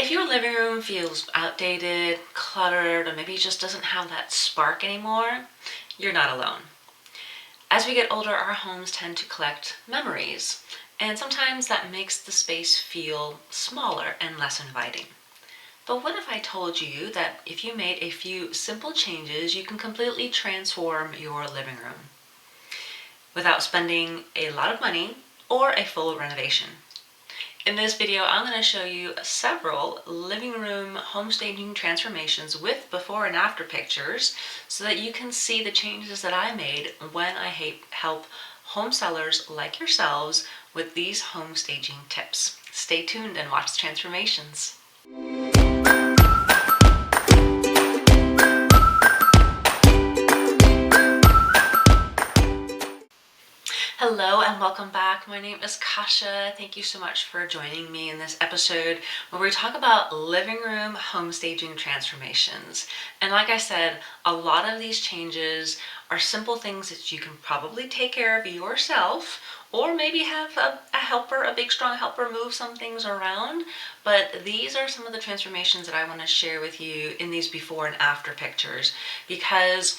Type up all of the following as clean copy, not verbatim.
If your living room feels outdated, cluttered, or maybe just doesn't have that spark anymore, you're not alone. As we get older, our homes tend to collect memories, and sometimes that makes the space feel smaller and less inviting. But what if I told you that if you made a few simple changes, you can completely transform your living room without spending a lot of money or a full renovation? In this video, I'm going to show you several living room home staging transformations with before and after pictures so that you can see the changes that I made when I help home sellers like yourselves with these home staging tips. Stay tuned and watch the transformations. Hello and welcome back. My name is Kasha. Thank you so much for joining me in this episode where we talk about living room home staging transformations. And like I said, a lot of these changes are simple things that you can probably take care of yourself, or maybe have a helper, a big strong helper, move some things around. But these are some of the transformations that I want to share with you in these before and after pictures, because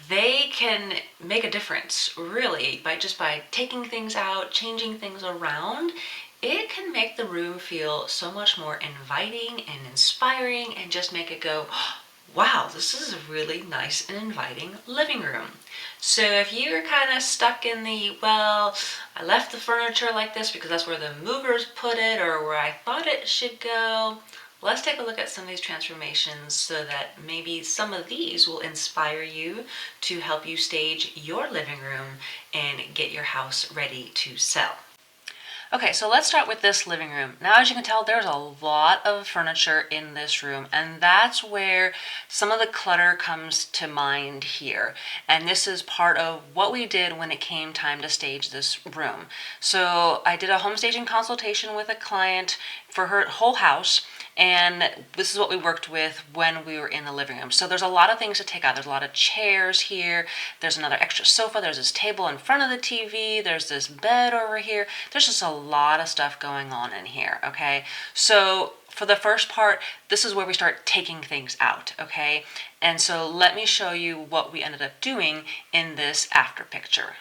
they can make a difference really by taking things out, changing things around. It can make the room feel so much more inviting and inspiring and just make it go, wow, this is a really nice and inviting living room. So if you're kind of stuck in I left the furniture like this because that's where the movers put it or where I thought it should go, let's take a look at some of these transformations so that maybe some of these will inspire you to help you stage your living room and get your house ready to sell. Okay, so let's start with this living room. Now, as you can tell, there's a lot of furniture in this room, and that's where some of the clutter comes to mind here. And this is part of what we did when it came time to stage this room. So I did a home staging consultation with a client for her whole house, and this is what we worked with when we were in the living room. So there's a lot of things to take out. There's a lot of chairs here. There's another extra sofa. There's this table in front of the TV. There's this bed over here. There's just a lot of stuff going on in here, okay? So for the first part, this is where we start taking things out, okay? And so let me show you what we ended up doing in this after picture.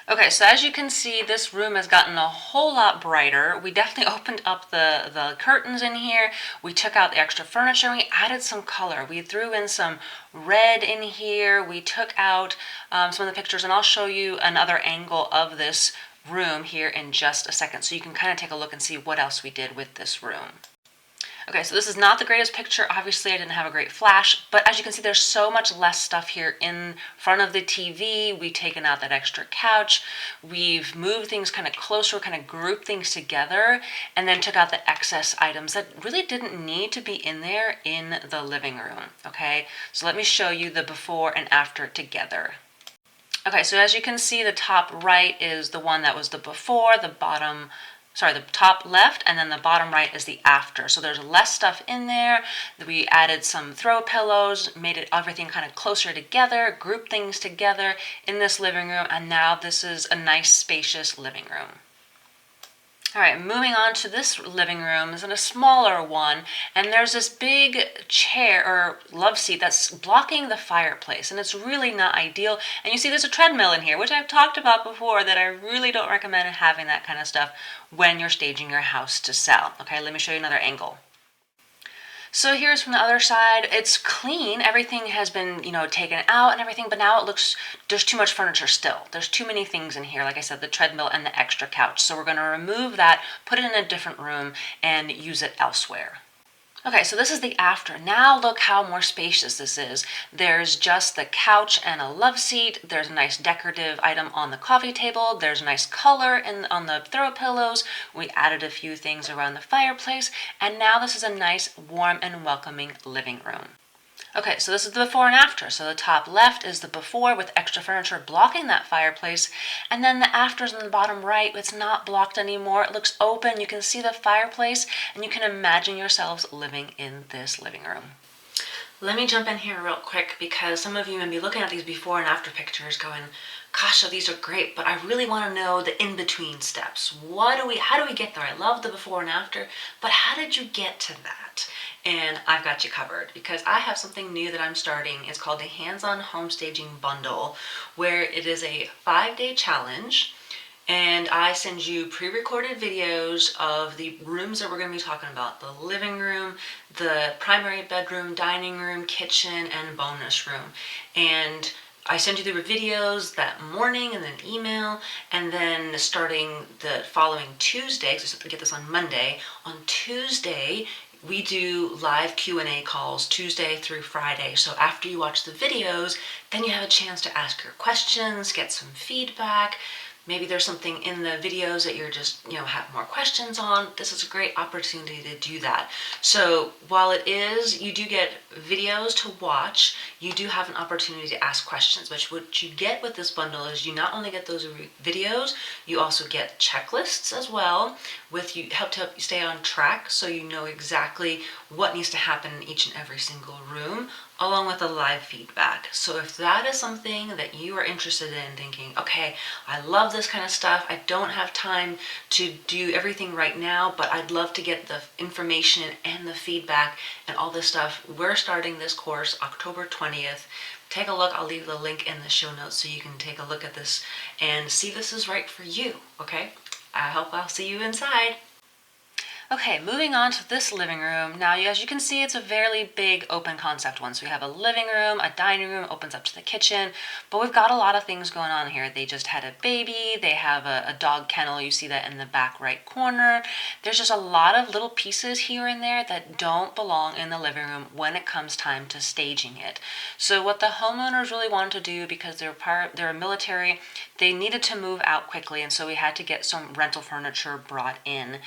Okay, so as you can see, this room has gotten a whole lot brighter. We definitely opened up the curtains in here. We took out the extra furniture and we added some color. We threw in some red in here. We took out some of the pictures, and I'll show you another angle of this room here in just a second so you can kind of take a look and see what else we did with this room. Okay, so this is not the greatest picture. Obviously, I didn't have a great flash, but as you can see, there's so much less stuff here in front of the TV. We've taken out that extra couch. We've moved things kind of closer, kind of grouped things together, and then took out the excess items that really didn't need to be in there in the living room, okay? So let me show you the before and after together. Okay, so as you can see, the top right is the one that was the before, the top left, and then the bottom right is the after. So there's less stuff in there. We added some throw pillows, made everything kind of closer together, grouped things together in this living room, and now this is a nice spacious living room. All right, moving on to this living room is in a smaller one, and there's this big chair or love seat that's blocking the fireplace, and it's really not ideal. And you see there's a treadmill in here, which I've talked about before, that I really don't recommend having that kind of stuff when you're staging your house to sell. Okay, let me show you another angle. So here's from the other side. It's clean. Everything has been, taken out and everything, but now it looks, there's too much furniture still. There's too many things in here. Like I said, the treadmill and the extra couch. So we're going to remove that, put it in a different room, and use it elsewhere. Okay, so this is the after. Now look how more spacious this is. There's just the couch and a love seat. There's a nice decorative item on the coffee table. There's nice color on the throw pillows. We added a few things around the fireplace, and now this is a nice, warm, and welcoming living room. Okay, so this is the before and after. So the top left is the before with extra furniture blocking that fireplace, and then the afters in the bottom right, it's not blocked anymore. It looks open. You can see the fireplace, and you can imagine yourselves living in this living room. Let me jump in here real quick because some of you may be looking at these before and after pictures going, Kasha, these are great, but I really want to know the in-between steps. How do we get there? I love the before and after, but how did you get to that? And I've got you covered because I have something new that I'm starting. It's called the Hands-On Home Staging Bundle, where it is a 5-day challenge. And I send you pre-recorded videos of the rooms that we're going to be talking about. The living room, the primary bedroom, dining room, kitchen, and bonus room. And I send you the videos that morning and then email, and then starting the following Tuesday, because we get this on Monday, on Tuesday we do live Q&A calls Tuesday through Friday. So after you watch the videos, then you have a chance to ask your questions, get some feedback. Maybe there's something in the videos that you're just, have more questions on. This is a great opportunity to do that. So while you do get videos to watch, you do have an opportunity to ask questions, which what you get with this bundle is you not only get those videos, you also get checklists as well help you stay on track so you know exactly what needs to happen in each and every single room, along with the live feedback. So if that is something that you are interested in, thinking, okay, I love this kind of stuff, I don't have time to do everything right now, but I'd love to get the information and the feedback and all this stuff, we're starting this course October 20th. Take a look. I'll leave the link in the show notes so you can take a look at this and see if this is right for you, okay? I hope I'll see you inside. Okay, moving on to this living room. Now, as you can see, it's a fairly big open concept one. So we have a living room, a dining room, opens up to the kitchen, but we've got a lot of things going on here. They just had a baby, they have a dog kennel, you see that in the back right corner. There's just a lot of little pieces here and there that don't belong in the living room when it comes time to staging it. So what the homeowners really wanted to do, because they're a military, they needed to move out quickly, and so we had to get some rental furniture brought in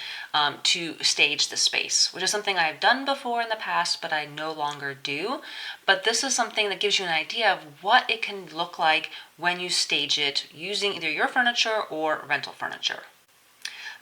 to stage the space, which is something I've done before in the past, but I no longer do. But this is something that gives you an idea of what it can look like when you stage it using either your furniture or rental furniture.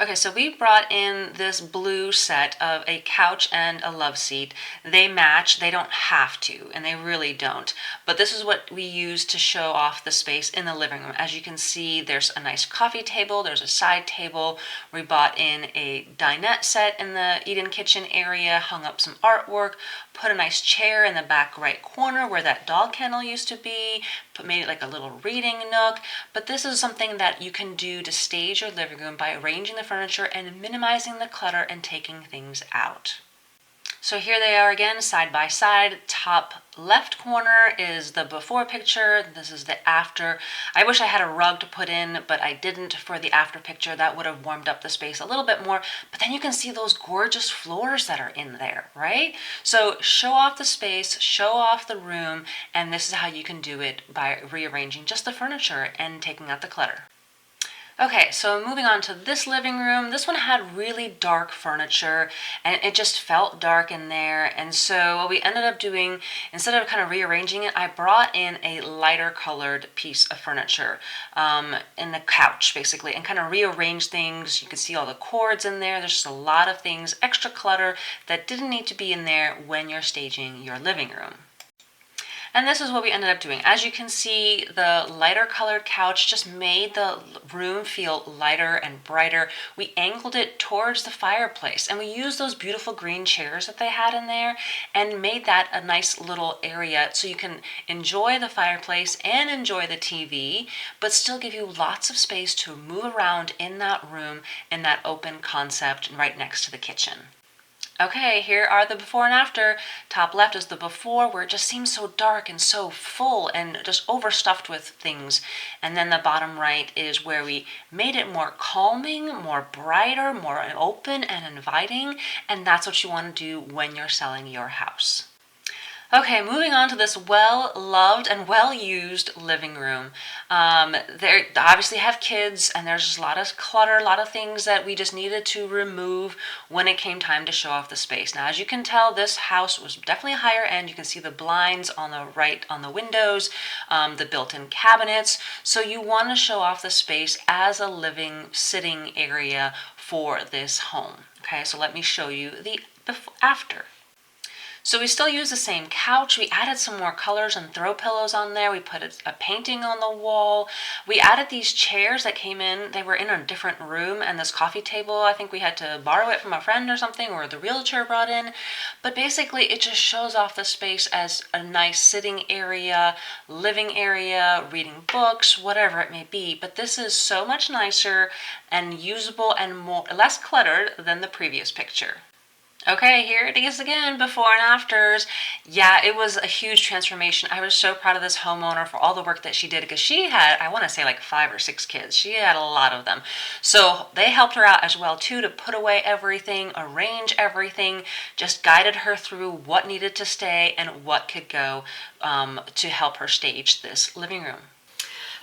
Okay, so we brought in this blue set of a couch and a love seat. They match. They don't have to, and they really don't. But this is what we use to show off the space in the living room. As you can see, there's a nice coffee table. There's a side table. We bought in a dinette set in the eat-in kitchen area, hung up some artwork, put a nice chair in the back right corner where that dog kennel used to be, made it like a little reading nook. But this is something that you can do to stage your living room by arranging the furniture and minimizing the clutter and taking things out. So here they are again, side by side. Top left corner is the before picture. This is the after. I wish I had a rug to put in, but I didn't for the after picture. That would have warmed up the space a little bit more. But then you can see those gorgeous floors that are in there, right? So show off the space, show off the room, and this is how you can do it by rearranging just the furniture and taking out the clutter. Okay, so moving on to this living room. This one had really dark furniture and it just felt dark in there. And so what we ended up doing, instead of kind of rearranging it, I brought in a lighter colored piece of furniture in the couch basically, and kind of rearranged things. You can see all the cords in there. There's just a lot of things, extra clutter that didn't need to be in there when you're staging your living room. And this is what we ended up doing. As you can see, the lighter colored couch just made the room feel lighter and brighter. We angled it towards the fireplace, and we used those beautiful green chairs that they had in there and made that a nice little area so you can enjoy the fireplace and enjoy the TV, but still give you lots of space to move around in that room in that open concept right next to the kitchen. Okay, here are the before and after. Top left is the before, where it just seems so dark and so full and just overstuffed with things. And then the bottom right is where we made it more calming, more brighter, more open and inviting. And that's what you want to do when you're selling your house. Okay, moving on to this well-loved and well-used living room. They obviously have kids, and there's just a lot of clutter, a lot of things that we just needed to remove when it came time to show off the space. Now, as you can tell, this house was definitely higher end. You can see the blinds on the right on the windows, the built-in cabinets. So you want to show off the space as a living, sitting area for this home. Okay, so let me show you the after. So we still use the same couch. We added some more colors and throw pillows on there. We put a painting on the wall. We added these chairs that came in. They were in a different room, and this coffee table, I think we had to borrow it from a friend or something, or the realtor brought in. But basically it just shows off the space as a nice sitting area, living area, reading books, whatever it may be. But this is so much nicer and usable and less cluttered than the previous picture. Okay, here it is again, before and afters. Yeah, it was a huge transformation. I was so proud of this homeowner for all the work that she did, because she had, I want to say, like 5 or 6 kids. She had a lot of them. So they helped her out as well too, to put away everything, arrange everything, just guided her through what needed to stay and what could go, to help her stage this living room.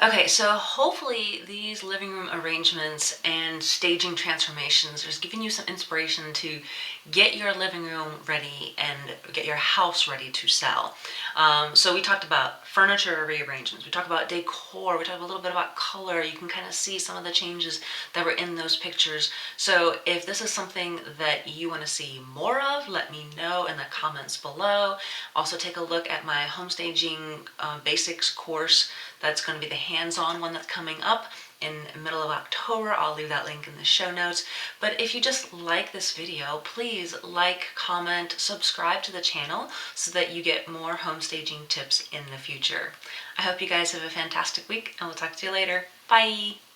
Okay, so hopefully these living room arrangements and staging transformations is giving you some inspiration to get your living room ready and get your house ready to sell. So we talked about furniture rearrangements, we talked about decor, we talked a little bit about color. You can kind of see some of the changes that were in those pictures. So if this is something that you want to see more of, let me know in the comments below. Also take a look at my home staging basics course. That's going to be the hands-on one that's coming up in the middle of October. I'll leave that link in the show notes. But if you just like this video, please like, comment, subscribe to the channel so that you get more home staging tips in the future. I hope you guys have a fantastic week, and we'll talk to you later. Bye!